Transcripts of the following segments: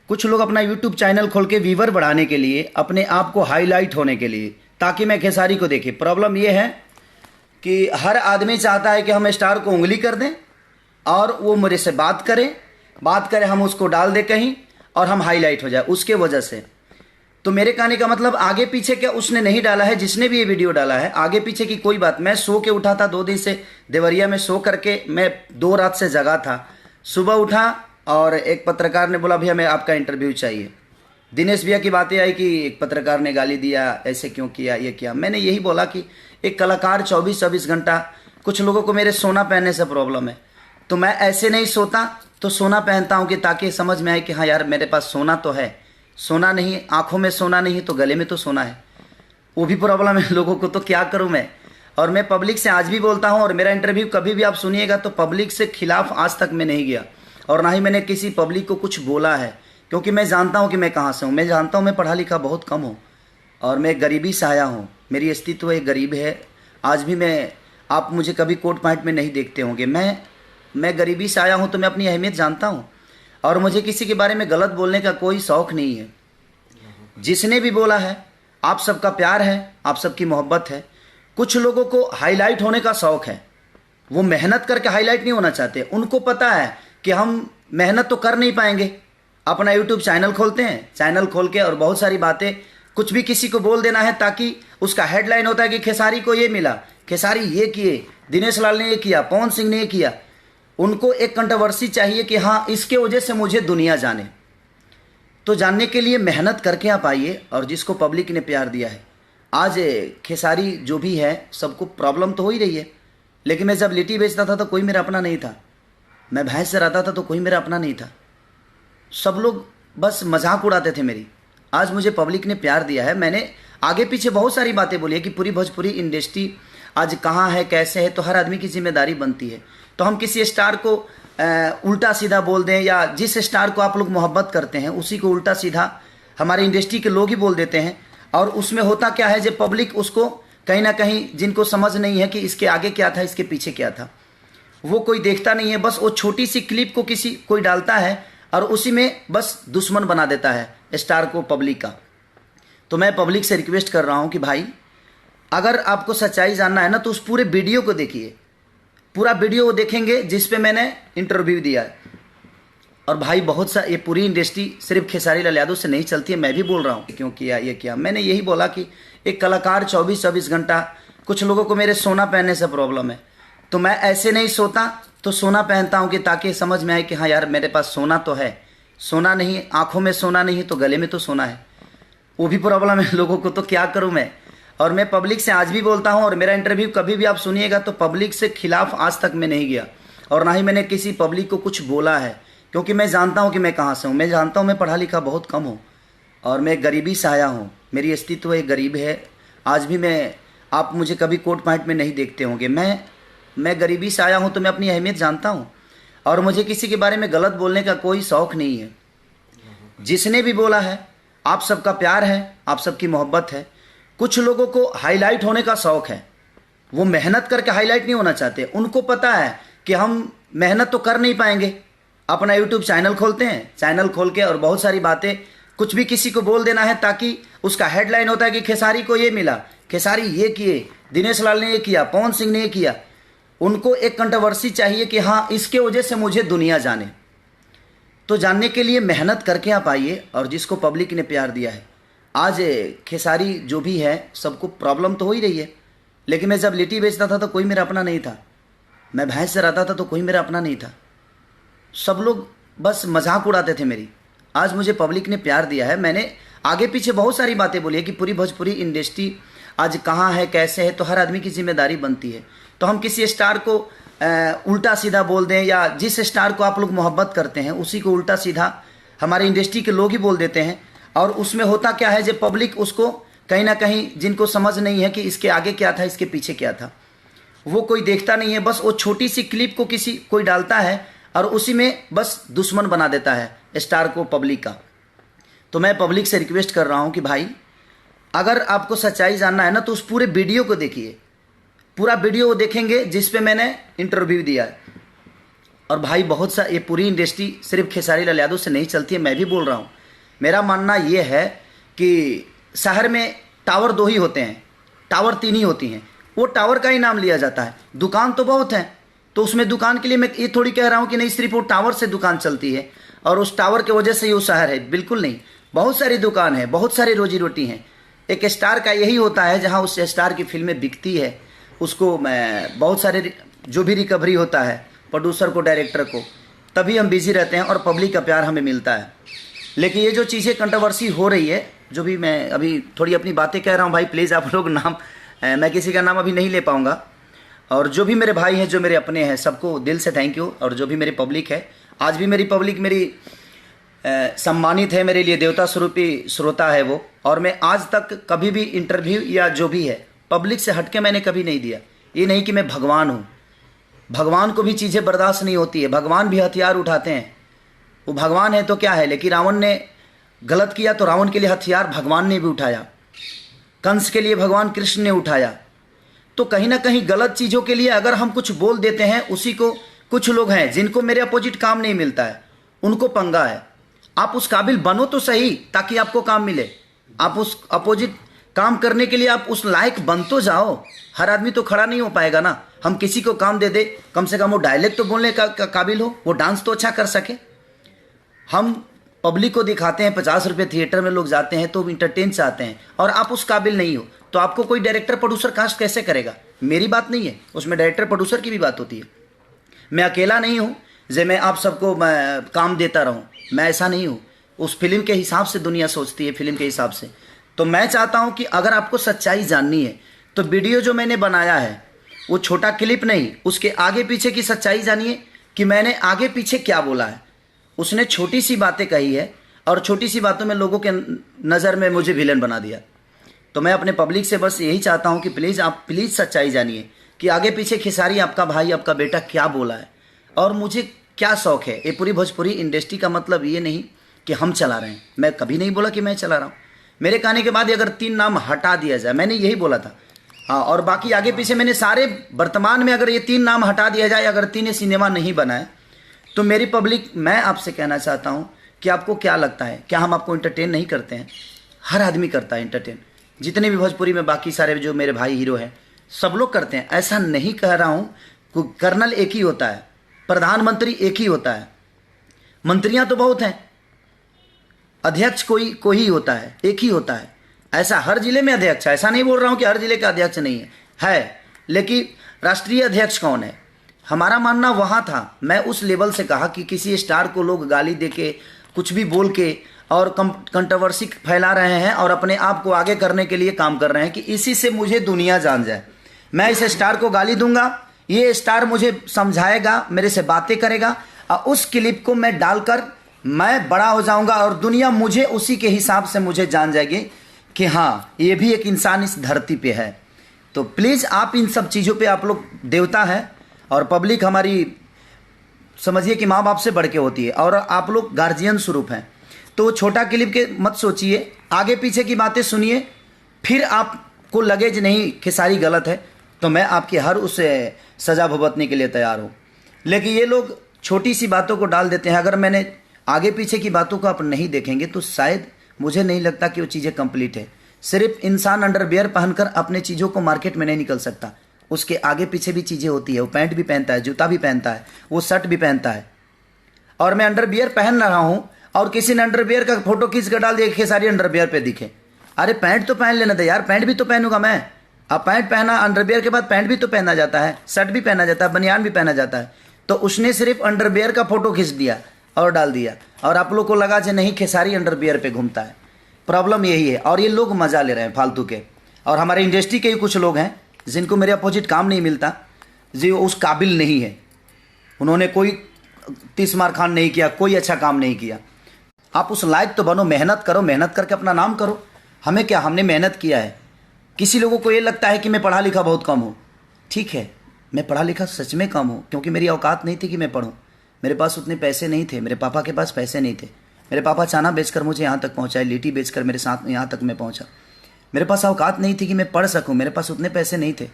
कुछ लोग अपना यूट्यूब चैनल खोल के व्यूवर बढ़ाने के लिए, अपने आप को हाईलाइट होने के लिए, ताकि मैं खेसारी को देखे। प्रॉब्लम ये है कि हर आदमी चाहता है कि हम स्टार को उंगली कर दें और वो मेरे से बात करें, हम उसको डाल दें कहीं और हम हाईलाइट हो जाए उसके वजह से। तो मेरे कहने का मतलब आगे पीछे क्या उसने नहीं डाला है, जिसने भी ये वीडियो डाला है, आगे पीछे की कोई बात। मैं सो के उठा था 2 दिन से, देवरिया में सो करके मैं 2 रात से जगा था। सुबह उठा और एक पत्रकार ने बोला भैया मैं आपका इंटरव्यू चाहिए। दिनेश भैया की बातें आई कि एक पत्रकार ने गाली दिया, ऐसे क्यों किया, ये किया। मैंने यही बोला कि एक कलाकार 24-24 घंटा, कुछ लोगों को मेरे सोना पहनने से प्रॉब्लम है, तो मैं ऐसे नहीं सोता तो सोना पहनता हूँ कि ताकि समझ में आए कि हाँ यार मेरे पास सोना तो है। सोना नहीं, आंखों में सोना नहीं तो गले में तो सोना है, वो भी प्रॉब्लम है लोगों को। तो क्या करूँ मैं। और मैं पब्लिक से आज भी बोलता हूँ, और मेरा इंटरव्यू कभी भी आप सुनिएगा तो पब्लिक से खिलाफ आज तक मैं नहीं गया, और ना ही मैंने किसी पब्लिक को कुछ बोला है, क्योंकि मैं जानता हूँ कि मैं कहाँ से हूँ। मैं जानता हूँ मैं पढ़ा लिखा बहुत कम हूँ और मैं गरीबी से आया हूँ। मेरी अस्तित्व एक गरीब है। आज भी आप मुझे कभी कोट पॉइंट में नहीं देखते होंगे। मैं गरीबी से आया हूँ तो मैं अपनी अहमियत जानता हूँ, और मुझे किसी के बारे में गलत बोलने का कोई शौक़ नहीं है। जिसने भी बोला है, आप सबका प्यार है, आप सबकी मोहब्बत है। कुछ लोगों को हाईलाइट होने का शौक़ है, वो मेहनत करके हाईलाइट नहीं होना चाहते। उनको पता है कि हम मेहनत तो कर नहीं पाएंगे। अपना यूट्यूब चैनल खोलते हैं, चैनल खोल के और बहुत सारी बातें, कुछ भी किसी को बोल देना है ताकि उसका हेडलाइन होता है कि खेसारी को ये मिला, खेसारी ये किए, दिनेश लाल ने ये किया, पवन सिंह ने ये किया। उनको एक कंट्रोवर्सी चाहिए कि हाँ इसके वजह से मुझे दुनिया जाने। तो जानने के लिए मेहनत करके आप आइए, और जिसको पब्लिक ने प्यार दिया है। आज खेसारी जो भी है, सबको प्रॉब्लम तो हो ही रही है, लेकिन मैं जब लिट्टी बेचता था तो कोई मेरा अपना नहीं था। मैं भैंस से रहता था तो कोई मेरा अपना नहीं था। सब लोग बस मजाक उड़ाते थे मेरी। आज मुझे पब्लिक ने प्यार दिया है। मैंने आगे पीछे बहुत सारी बातें बोली है कि पूरी भोजपुरी इंडस्ट्री आज कहाँ है, कैसे है, तो हर आदमी की जिम्मेदारी बनती है। तो हम किसी स्टार को उल्टा सीधा बोल दें, या जिस स्टार को आप लोग मोहब्बत करते हैं उसी को उल्टा सीधा हमारी इंडस्ट्री के लोग ही बोल देते हैं। और उसमें होता क्या है, जब पब्लिक उसको कहीं ना कहीं, जिनको समझ नहीं है कि इसके आगे क्या था, इसके पीछे क्या था, वो कोई देखता नहीं है। बस वो छोटी सी क्लिप को कोई डालता है और उसी में बस दुश्मन बना देता है स्टार को, पब्लिक का। तो मैं पब्लिक से रिक्वेस्ट कर रहा हूँ कि भाई अगर आपको सच्चाई जानना है ना, तो उस पूरे वीडियो को देखिए। पूरा वीडियो वो देखेंगे जिस पे मैंने इंटरव्यू दिया है। और भाई बहुत सा, ये पूरी इंडस्ट्री सिर्फ खेसारी लाल यादव से नहीं चलती है। मैं भी बोल रहा हूँ क्यों किया, ये किया। मैंने यही बोला कि एक कलाकार 24-24 घंटा, कुछ लोगों को मेरे सोना पहनने से प्रॉब्लम है, तो मैं ऐसे नहीं सोता तो सोना पहनता हूँ कि ताकि समझ में आए कि हाँ यार मेरे पास सोना तो है। सोना नहीं, आंखों में सोना नहीं तो गले में तो सोना है, वो भी प्रॉब्लम है लोगों को। तो क्या करूँ मैं। और मैं पब्लिक से आज भी बोलता हूँ, और मेरा इंटरव्यू कभी भी आप सुनिएगा तो पब्लिक से खिलाफ आज तक मैं नहीं गया, और ना ही मैंने किसी पब्लिक को कुछ बोला है, क्योंकि मैं जानता हूँ कि मैं कहाँ से हूँ। मैं जानता हूँ मैं पढ़ा लिखा बहुत कम हूँ और मैं गरीबी से आया हूँ। मेरी अस्तित्व एक गरीब है। आज भी आप मुझे कभी कोट पॉइंट में नहीं देखते होंगे। मैं गरीबी से आया हूँ तो मैं अपनी अहमियत जानता हूँ, और मुझे किसी के बारे में गलत बोलने का कोई शौक़ नहीं है। जिसने भी बोला है, आप सबका प्यार है, आप सबकी मोहब्बत है। कुछ लोगों को हाईलाइट होने का शौक़ है, वो मेहनत करके हाईलाइट नहीं होना चाहते। उनको पता है कि हम मेहनत तो कर नहीं पाएंगे। अपना यूट्यूब चैनल खोलते हैं, चैनल खोल के और बहुत सारी बातें, कुछ भी किसी को बोल देना है ताकि उसका हेडलाइन होता है कि खेसारी को ये मिला, खेसारी ये किए, दिनेश लाल ने ये किया, पवन सिंह ने ये किया। उनको एक कंट्रोवर्सी चाहिए कि हाँ इसके वजह से मुझे दुनिया जाने। तो जानने के लिए मेहनत करके आप आइए, और जिसको पब्लिक ने प्यार दिया है। आज खेसारी जो भी है, सबको प्रॉब्लम तो हो ही रही है, लेकिन मैं जब लिट्टी बेचता था तो कोई मेरा अपना नहीं था। मैं भैंस से रहता था तो कोई मेरा अपना नहीं था। सब लोग बस मजाक उड़ाते थे मेरी। आज मुझे पब्लिक ने प्यार दिया है। मैंने आगे पीछे बहुत सारी बातें बोली है कि पूरी भोजपुरी इंडस्ट्री आज कहाँ है, कैसे है, तो हर आदमी की जिम्मेदारी बनती है। तो हम किसी स्टार को उल्टा सीधा बोल दें, या जिस स्टार को आप लोग मोहब्बत करते हैं उसी को उल्टा सीधा हमारे इंडस्ट्री के लोग ही बोल देते हैं। और उसमें होता क्या है, जब पब्लिक उसको कहीं ना कहीं, जिनको समझ नहीं है कि इसके आगे क्या था, इसके पीछे क्या था, वो कोई देखता नहीं है। बस वो छोटी सी क्लिप को कोई डालता है और उसी में बस दुश्मन बना देता है स्टार को, पब्लिक का। तो मैं पब्लिक से रिक्वेस्ट कर रहा हूँ कि भाई अगर आपको सच्चाई जानना है ना, तो उस पूरे वीडियो को देखिए। पूरा वीडियो वो देखेंगे जिस पे मैंने इंटरव्यू दिया है। और भाई बहुत सा, ये पूरी इंडस्ट्री सिर्फ खेसारी लाल यादव से नहीं चलती है। मैं भी बोल रहा हूँ मेरा मानना ये है कि शहर में टावर 2 ही होते हैं, टावर 3 ही होती हैं, वो टावर का ही नाम लिया जाता है। दुकान तो बहुत हैं, तो उसमें दुकान के लिए मैं ये थोड़ी कह रहा हूँ कि नहीं सिर्फ वो टावर से दुकान चलती है और उस टावर की वजह से ही वो शहर है, बिल्कुल नहीं। बहुत सारी दुकान है, बहुत सारी रोजी रोटी हैं। एक स्टार का यही होता है, जहाँ उस स्टार की फिल्में बिकती है उसको बहुत सारे जो भी रिकवरी होता है प्रोड्यूसर को, डायरेक्टर को, तभी हम बिजी रहते हैं और पब्लिक का प्यार हमें मिलता है। लेकिन ये जो चीज़ें कंट्रोवर्सी हो रही है, जो भी मैं अभी थोड़ी अपनी बातें कह रहा हूँ भाई, प्लीज़ आप लोग नाम, मैं किसी का नाम अभी नहीं ले पाऊँगा। और जो भी मेरे भाई हैं, जो मेरे अपने हैं, सबको दिल से थैंक यू। और जो भी मेरी पब्लिक है, आज भी मेरी पब्लिक मेरी सम्मानित है, मेरे लिए देवता स्वरूपी श्रोता है वो। और मैं आज तक कभी भी इंटरव्यू या जो भी है पब्लिक से हटके मैंने कभी नहीं दिया। ये नहीं कि मैं भगवान हूँ, भगवान को भी चीज़ें बर्दाश्त नहीं होती है, भगवान भी हथियार उठाते हैं। वो भगवान है तो क्या है, लेकिन रावण ने गलत किया तो रावण के लिए हथियार भगवान ने भी उठाया, कंस के लिए भगवान कृष्ण ने उठाया। तो कहीं ना कहीं गलत चीज़ों के लिए अगर हम कुछ बोल देते हैं, उसी को कुछ लोग हैं जिनको मेरे अपोजिट काम नहीं मिलता है, उनको पंगा है। आप उस काबिल बनो तो सही ताकि आपको काम मिले। आप उस अपोजिट काम करने के लिए आप उस लायक बन तो जाओ। हर आदमी तो खड़ा नहीं हो पाएगा ना। हम किसी को काम दे दे, कम से कम वो डायलेक्ट तो बोलने का काबिल हो, वो डांस तो अच्छा कर सके। हम पब्लिक को दिखाते हैं, 50 रुपये थिएटर में लोग जाते हैं तो इंटरटेन चाहते हैं, और आप उस काबिल नहीं हो तो आपको कोई डायरेक्टर प्रोड्यूसर कास्ट कैसे करेगा। मेरी बात नहीं है, उसमें डायरेक्टर प्रोड्यूसर की भी बात होती है। मैं अकेला नहीं हूँ जे मैं आप सबको काम देता रहूँ, मैं ऐसा नहीं हूँ। उस फिल्म के हिसाब से दुनिया सोचती है, फिल्म के हिसाब से। तो मैं चाहता हूँ कि अगर आपको सच्चाई जाननी है तो वीडियो जो मैंने बनाया है वो छोटा क्लिप नहीं, उसके आगे पीछे की सच्चाई जानिए कि मैंने आगे पीछे क्या बोला है। उसने छोटी सी बातें कही है और छोटी सी बातों में लोगों के नज़र में मुझे विलन बना दिया। तो मैं अपने पब्लिक से बस यही चाहता हूँ कि प्लीज़ आप प्लीज़ सच्चाई जानिए कि आगे पीछे खेसारी आपका भाई, आपका बेटा क्या बोला है और मुझे क्या शौक़ है। ये पूरी भोजपुरी इंडस्ट्री का मतलब ये नहीं कि हम चला रहे हैं, मैं कभी नहीं बोला कि मैं चला रहा हूँ। मेरे कहने के बाद अगर 3 नाम हटा दिया जाए, मैंने यही बोला था, हाँ, और बाकी आगे पीछे मैंने सारे वर्तमान में अगर ये 3 नाम हटा दिया जाए, अगर 3 सिनेमा नहीं बनाए, तो मेरी पब्लिक, मैं आपसे कहना चाहता हूँ कि आपको क्या लगता है, क्या हम आपको इंटरटेन नहीं करते हैं? हर आदमी करता है इंटरटेन, जितने भी भोजपुरी में बाकी सारे जो मेरे भाई हीरो हैं सब लोग करते हैं। ऐसा नहीं कह रहा हूँ। कर्नल एक ही होता है, प्रधानमंत्री एक ही होता है, मंत्रियाँ तो बहुत हैं, अध्यक्ष कोई ही होता है, एक ही होता है। ऐसा हर जिले में अध्यक्ष है, ऐसा नहीं बोल रहा हूँ कि हर जिले का अध्यक्ष नहीं है, लेकिन राष्ट्रीय अध्यक्ष कौन है? हमारा मानना वहाँ था। मैं उस लेवल से कहा कि किसी स्टार को लोग गाली दे के, कुछ भी बोल के और कंट्रोवर्सी फैला रहे हैं और अपने आप को आगे करने के लिए काम कर रहे हैं कि इसी से मुझे दुनिया जान जाए। मैं इस स्टार को गाली दूंगा, ये स्टार मुझे समझाएगा, मेरे से बातें करेगा और उस क्लिप को मैं डालकर मैं बड़ा हो जाऊंगा और दुनिया मुझे उसी के हिसाब से मुझे जान जाएगी कि हाँ, ये भी एक इंसान इस धरती पे है। तो प्लीज़ आप इन सब चीज़ों पे, आप लोग देवता हैं और पब्लिक हमारी समझिए कि माँ बाप से बढ़ के होती है और आप लोग गार्जियन स्वरूप हैं। तो छोटा क्लिप के मत सोचिए, आगे पीछे की बातें सुनिए, फिर आपको लगे कि नहीं खेसारी गलत है तो मैं आपकी हर उस सज़ा भुगतने के लिए तैयार हूँ। लेकिन ये लोग छोटी सी बातों को डाल देते हैं। अगर मैंने आगे पीछे की बातों को आप नहीं देखेंगे तो शायद मुझे नहीं लगता कि वो चीज़ें कंप्लीट है। सिर्फ इंसान अंडरवियर पहनकर अपने चीज़ों को मार्केट में नहीं निकल सकता, उसके आगे पीछे भी चीज़ें होती है। वो पैंट भी पहनता है, जूता भी पहनता है, वो शर्ट भी पहनता है। और मैं अंडरवियर पहन रहा हूँ और किसी ने अंडरवियर का फोटो खींच कर डाल दिया कि सारी अंडरवियर पे दिखे। अरे पैंट तो पहन लेना था यार, पैंट भी तो पहनूंगा मैं। अब पैंट पहना, अंडरवियर के बाद पैंट भी तो पहना जाता है, शर्ट भी पहना जाता है, बनियान भी पहना जाता है। तो उसने सिर्फ अंडरवियर का फोटो खींच दिया और डाल दिया और आप लोग को लगा कि नहीं खेसारी अंडरवियर पे घूमता है। प्रॉब्लम यही है और ये लोग मजा ले रहे हैं फालतू के। और हमारे इंडस्ट्री के ही कुछ लोग हैं जिनको मेरे अपोजिट काम नहीं मिलता, जो उस काबिल नहीं है। उन्होंने कोई 30 मार खान नहीं किया, कोई अच्छा काम नहीं किया। आप उस लायक तो बनो, मेहनत करो, मेहनत करके अपना नाम करो। हमें क्या, हमने मेहनत किया है। किसी लोगों को ये लगता है कि मैं पढ़ा लिखा बहुत कम हूँ। ठीक है, मैं पढ़ा लिखा सच में कम हूँ क्योंकि मेरी औकात नहीं थी कि मैं पढ़ूँ। मेरे पास उतने पैसे नहीं थे, मेरे पापा के पास पैसे नहीं थे। मेरे पापा चाना बेचकर मुझे यहाँ तक पहुँचाए, लिट्टी बेचकर मेरे साथ यहाँ तक मैं पहुँचा। मेरे पास औकात नहीं थी कि मैं पढ़ सकूँ, मेरे पास उतने पैसे नहीं थे।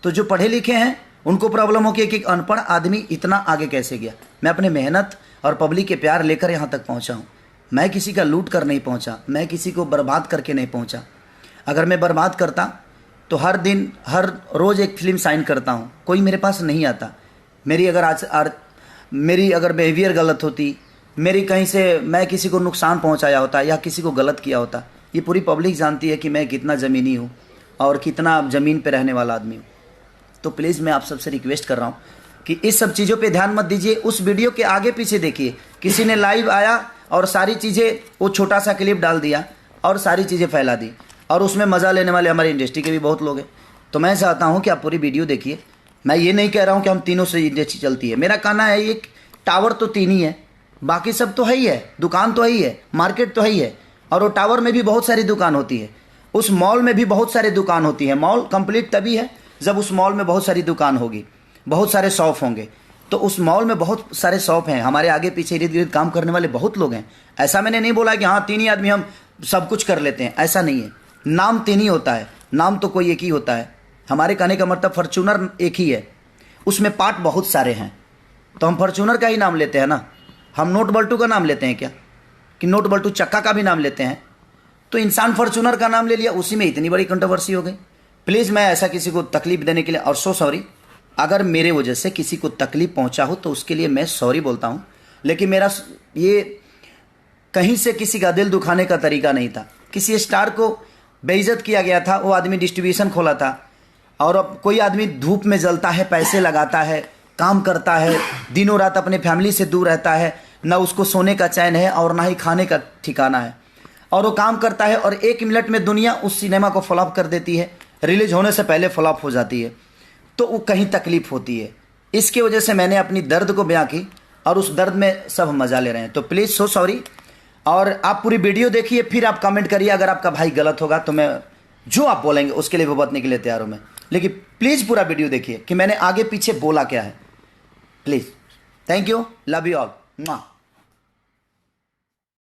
तो जो पढ़े लिखे हैं उनको प्रॉब्लम हो कि एक अनपढ़ आदमी इतना आगे कैसे गया। मैं अपने मेहनत और पब्लिक के प्यार लेकर यहाँ तक पहुँचा हूँ। मैं किसी का लूट कर नहीं पहुंचा, मैं किसी को बर्बाद करके नहीं पहुंचा। अगर मैं बर्बाद करता तो हर दिन हर रोज़ एक फिल्म साइन करता हूं, कोई मेरे पास नहीं आता। मेरी अगर बिहेवियर गलत होती, मेरी कहीं से मैं किसी को नुकसान पहुंचाया होता या किसी को गलत किया होता, ये पूरी पब्लिक जानती है कि मैं कितना ज़मीनी हूँ और कितना ज़मीन पे रहने वाला आदमी हूँ। तो प्लीज़ मैं आप सबसे रिक्वेस्ट कर रहा हूँ कि इस सब चीज़ों पे ध्यान मत दीजिए। उस वीडियो के आगे पीछे देखिए, किसी ने लाइव आया और सारी चीज़ें, वो छोटा सा क्लिप डाल दिया और सारी चीज़ें फैला दी, और उसमें मज़ा लेने वाले हमारी इंडस्ट्री के भी बहुत लोग हैं। तो मैं चाहता हूँ कि आप पूरी वीडियो देखिए। मैं ये नहीं कह रहा हूँ कि हम तीनों से इंडस्ट्री चलती है, मेरा कहना है ये टावर तो तीन ही है, बाकी सब तो है ही है, दुकान तो है ही है, मार्केट तो है ही है, और वो टावर में भी बहुत सारी दुकान होती है, उस मॉल में भी बहुत सारी दुकान होती है। मॉल कंप्लीट तभी है जब उस मॉल में बहुत सारी दुकान होगी, बहुत सारे शॉप होंगे। तो उस मॉल में बहुत सारे शॉप हैं, हमारे आगे पीछे इर्द गिर्द काम करने वाले बहुत लोग हैं। ऐसा मैंने नहीं बोला कि हाँ तीन ही आदमी हम सब कुछ कर लेते हैं, ऐसा नहीं है। नाम तीन ही होता है, नाम तो कोई एक ही होता है। हमारे कहने का मतलब फॉर्च्यूनर एक ही है, उसमें पार्ट बहुत सारे हैं, तो हम फॉर्च्यूनर का ही नाम लेते हैं ना। हम नोट बल्टू का नाम लेते हैं क्या, कि नोट बल्टू चक्का का भी नाम लेते हैं? तो इंसान फॉर्च्यूनर का नाम ले लिया, उसी में इतनी बड़ी कंट्रोवर्सी हो गई। प्लीज़ मैं ऐसा किसी को तकलीफ देने के लिए, और सो सॉरी, अगर मेरे वजह से किसी को तकलीफ पहुंचा हो तो उसके लिए मैं सॉरी बोलता हूं। लेकिन मेरा ये कहीं से किसी का दिल दुखाने का तरीका नहीं था। किसी स्टार को बेइज्जत किया गया था, वो आदमी डिस्ट्रीब्यूशन खोला था, और अब कोई आदमी धूप में जलता है, पैसे लगाता है, काम करता है, दिनों रात अपने फैमिली से दूर रहता है, ना उसको सोने का चैन है और ना ही खाने का ठिकाना है, और वो काम करता है और 1 मिनट में दुनिया उस सिनेमा को फ्लॉप कर देती है, रिलीज होने से पहले फ्लॉप हो जाती है, तो वो कहीं तकलीफ होती है। इसकी वजह से मैंने अपनी दर्द को बयां की और उस दर्द में सब मज़ा ले रहे हैं। तो प्लीज़ सो सॉरी, और आप पूरी वीडियो देखिए, फिर आप कमेंट करिए। अगर आपका भाई गलत होगा तो मैं जो आप बोलेंगे उसके लिए भुगतने के लिए तैयार हूँ मैं, लेकिन प्लीज़ पूरा वीडियो देखिए कि मैंने आगे पीछे बोला क्या है। Please, thank you, love you all.